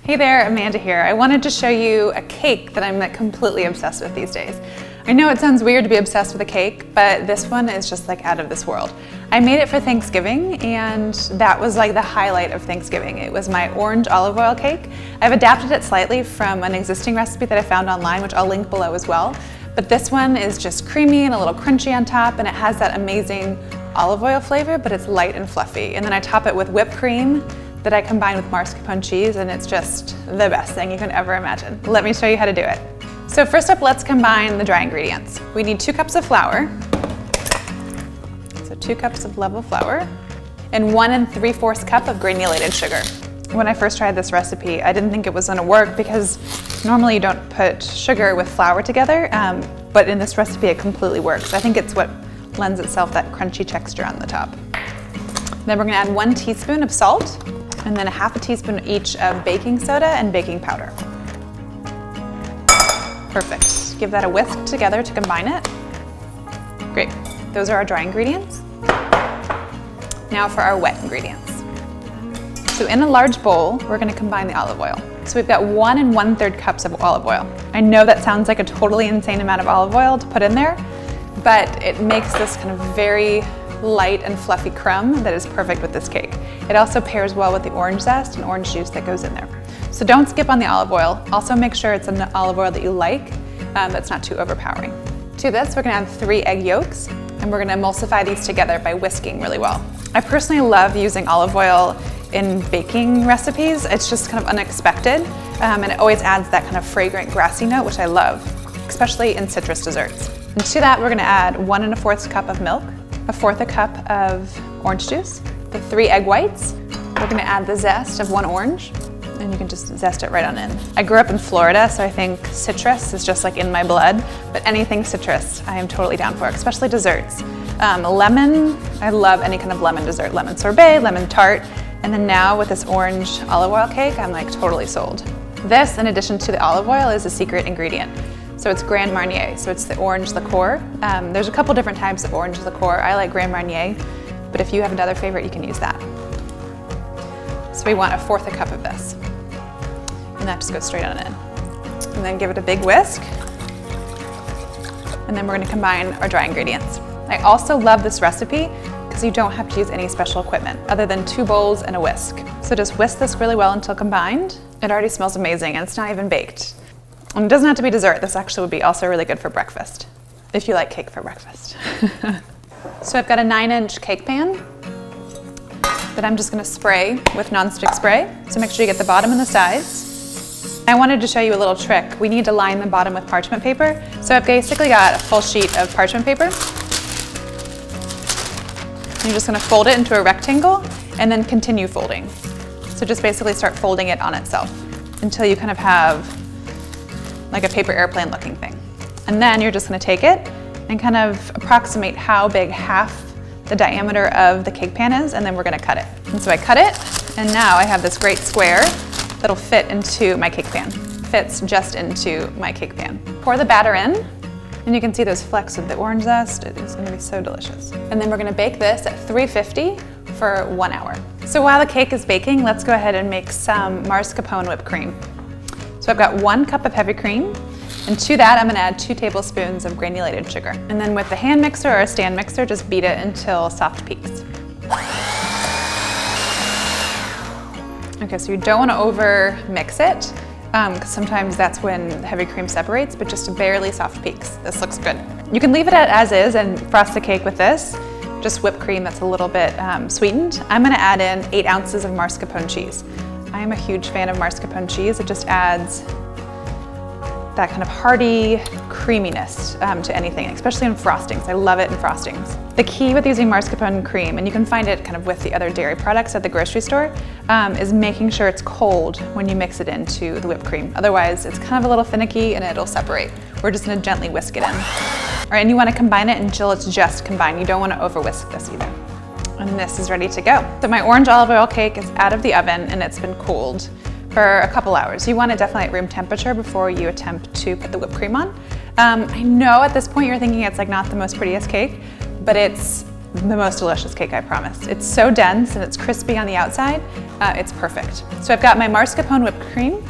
Hey there, Amanda here. I wanted to show you a cake that I'm completely obsessed with these days. I know it sounds weird to be obsessed with a cake, but this one is just like out of this world. I made it for Thanksgiving, and that was like the highlight of Thanksgiving. It was my orange olive oil cake. I've adapted it slightly from an existing recipe that I found online, which I'll link below as well. But this one is just creamy and a little crunchy on top, and it has that amazing olive oil flavor, but it's light and fluffy. And then I top it with whipped cream that I combine with mascarpone cheese, and it's just the best thing you can ever imagine. Let me show you how to do it. So first up, let's combine the dry ingredients. We need 2 cups of flour. So 2 cups of level flour and 1 3/4 cup of granulated sugar. When I first tried this recipe, I didn't think it was gonna work because normally you don't put sugar with flour together, but in this recipe it completely works. I think it's what lends itself that crunchy texture on the top. Then we're gonna add 1 teaspoon of salt and then 1/2 teaspoon each of baking soda and baking powder. Perfect. Give that a whisk together to combine it. Great. Those are our dry ingredients. Now for our wet ingredients. So in a large bowl, we're going to combine the olive oil. So we've got 1 1/3 cups of olive oil. I know that sounds like a totally insane amount of olive oil to put in there, but it makes this kind of very light and fluffy crumb that is perfect with this cake. It also pairs well with the orange zest and orange juice that goes in there. So don't skip on the olive oil. Also make sure it's an olive oil that you like, that's not too overpowering. To this, we're gonna add 3 egg yolks, and we're gonna emulsify these together by whisking really well. I personally love using olive oil in baking recipes. It's just kind of unexpected, and it always adds that kind of fragrant grassy note, which I love, especially in citrus desserts. And to that, we're gonna add 1 1/4 cup of milk, 1/4 cup of orange juice, the 3 egg whites. We're gonna add the zest of 1 orange, and you can just zest it right on in. I grew up in Florida, so I think citrus is just like in my blood, but anything citrus I am totally down for, especially desserts. Lemon, I love any kind of lemon dessert, lemon sorbet, lemon tart, and then now with this orange olive oil cake, I'm like totally sold. This, in addition to the olive oil, is a secret ingredient. So it's Grand Marnier, so it's the orange liqueur. There's a couple different types of orange liqueur. I like Grand Marnier, but if you have another favorite, you can use that. So we want 1/4 cup of this. And that just goes straight on in. And then give it a big whisk. And then we're gonna combine our dry ingredients. I also love this recipe because you don't have to use any special equipment other than 2 bowls and a whisk. So just whisk this really well until combined. It already smells amazing and it's not even baked. And it doesn't have to be dessert. This actually would be also really good for breakfast, if you like cake for breakfast. So I've got a 9-inch cake pan that I'm just gonna spray with nonstick spray. So make sure you get the bottom and the sides. I wanted to show you a little trick. We need to line the bottom with parchment paper. So I've basically got a full sheet of parchment paper. You're just gonna fold it into a rectangle and then continue folding. So just basically start folding it on itself until you kind of have like a paper airplane looking thing. And then you're just gonna take it and kind of approximate how big half the diameter of the cake pan is, and then we're gonna cut it. And so I cut it, and now I have this great square that'll fit into my cake pan. Fits just into my cake pan. Pour the batter in, and you can see those flecks of the orange zest. It's gonna be so delicious. And then we're gonna bake this at 350 for 1 hour. So while the cake is baking, let's go ahead and make some mascarpone whipped cream. So I've got 1 cup of heavy cream, and to that I'm gonna add 2 tablespoons of granulated sugar. And then with the hand mixer or a stand mixer, just beat it until soft peaks. Okay, so you don't wanna over mix it, because sometimes that's when the heavy cream separates, but just barely soft peaks. This looks good. You can leave it as is and frost the cake with this, just whipped cream that's a little bit sweetened. I'm gonna add in 8 ounces of mascarpone cheese. I am a huge fan of mascarpone cheese. It just adds that kind of hearty creaminess to anything, especially in frostings. I love it in frostings. The key with using mascarpone cream, and you can find it kind of with the other dairy products at the grocery store, is making sure it's cold when you mix it into the whipped cream. Otherwise, it's kind of a little finicky and it'll separate. We're just gonna gently whisk it in. All right, and you wanna combine it until it's just combined. You don't wanna over whisk this either. And this is ready to go. So my orange olive oil cake is out of the oven and it's been cooled for a couple hours. You want it definitely at room temperature before you attempt to put the whipped cream on. I know at this point you're thinking it's like not the most prettiest cake, but it's the most delicious cake, I promise. It's so dense and it's crispy on the outside. It's perfect. So I've got my mascarpone whipped cream,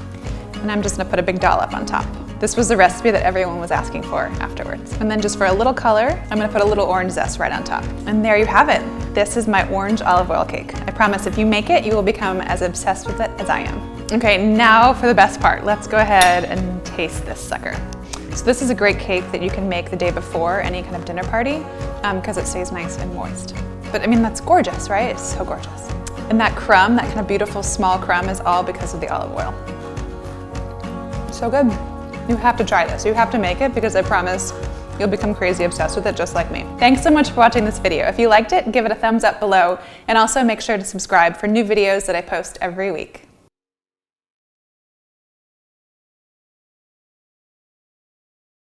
and I'm just gonna put a big dollop on top. This was the recipe that everyone was asking for afterwards. And then just for a little color, I'm gonna put a little orange zest right on top. And there you have it. This is my orange olive oil cake. I promise if you make it, you will become as obsessed with it as I am. Okay, now for the best part. Let's go ahead and taste this sucker. So this is a great cake that you can make the day before any kind of dinner party because it stays nice and moist. But I mean, that's gorgeous, right? It's so gorgeous. And that crumb, that kind of beautiful small crumb, is all because of the olive oil. So good. You have to try this. You have to make it because I promise you'll become crazy obsessed with it just like me. Thanks so much for watching this video. If you liked it, give it a thumbs up below, and also make sure to subscribe for new videos that I post every week.